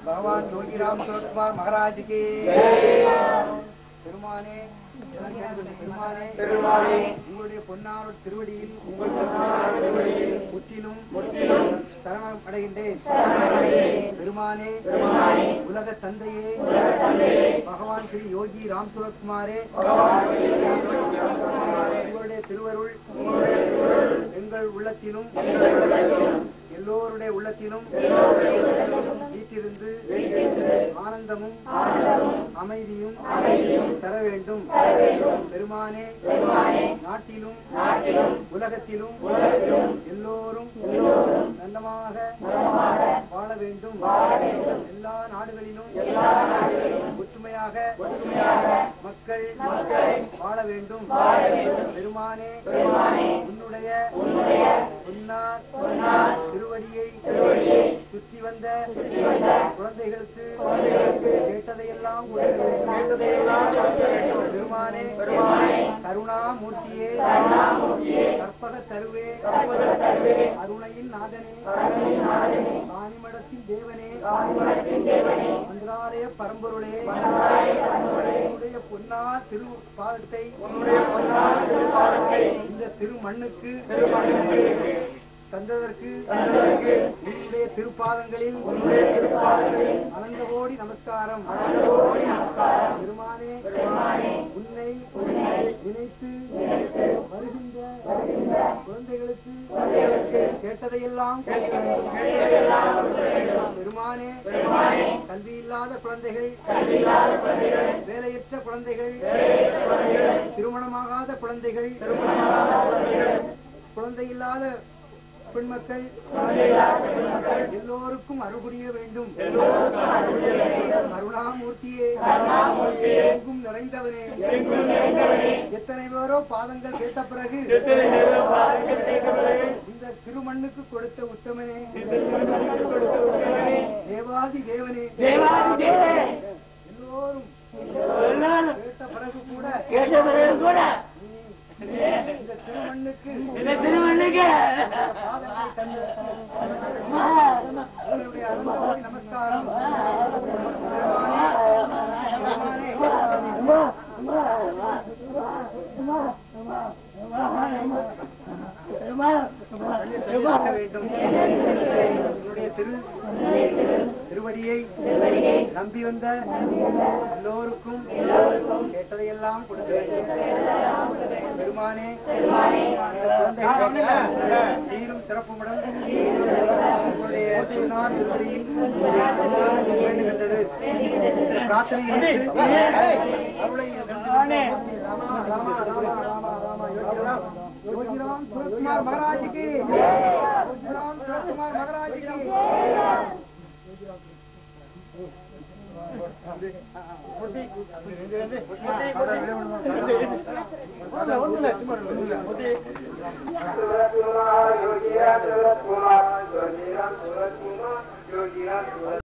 भगवान योगीराम सूरत कुमार महाराज की பெருமானே உங்களுடைய பொன்னார் திருவடியில் முற்றிலும் சரணம் அடைகின்றேன். பெருமானே உலக தந்தையே பகவான் ஸ்ரீ யோகி ராம் சூரத் குமாரே, உங்களுடைய திருவருள் எங்கள் உள்ளத்திலும் எல்லோருடைய உள்ளத்திலும் வீட்டிருந்து ஆனந்தமும் அமைதியும் தர வேண்டும். பெருமானே நாட்டிலும் உலகத்திலும் எல்லோரும் நல்ல நலமாக வாழ வேண்டும். எல்லா நாடுகளிலும் ஒற்றுமையாக மக்கள் வாழ வேண்டும். பெருமானே உன்னுடைய பொன்னார் திருவடியை சுற்றி வந்த குழந்தைகளுக்கு கேட்டதையெல்லாம் பெருமானே கருணாமூர்த்தியே கற்பக தருவே அருணையின் நாதனே காணிமடத்தின் தேவனே மந்திராலய பரம்பொருளே உன்னுடைய பொன்னார் திருப்பாதத்தை இந்த திருமண்ணுக்கு தந்ததற்கு உன்னுடைய திருப்பாதங்களில் அனந்த கோடி நமஸ்காரம். பெருமானே உன்னை நினைத்து வருகின்ற குழந்தைகளுக்கு கேட்டதையெல்லாம் பெருமானே கல்வி இல்லாத குழந்தைகள், வேலையற்ற குழந்தைகள், திருமணமாகாத குழந்தைகள், குழந்தை இல்லாத பெண்மக்கள் எல்லோருக்கும் அருள் புரிய வேண்டும். கருணாமூர்த்தியே எங்கும் நிறைந்தவனே எத்தனை பேரோ பாதங்கள் கேட்ட பிறகு இந்த திருமண்ணுக்கு கொடுத்த உத்தமனே தேவாதி தேவனே எல்லோரும் கேட்ட பிறகு கூட இந்த திருமண்ணுக்கு நமஸ்காரம். திருவடியை நம்பி வந்த எல்லோருக்கும் கேட்டதையெல்லாம் கொடுக்க வேண்டும். பெருமானே சீரும் சிறப்புமுடன் உங்களுடைய திருநாள் திருவடியில் வேண்டுகின்றது. பிரார்த்தனை யோகிராம் சுரத்குமார் மகாராஜ் की யோகிராம் சுரத்குமார் மகாராஜ் की யோகிராம்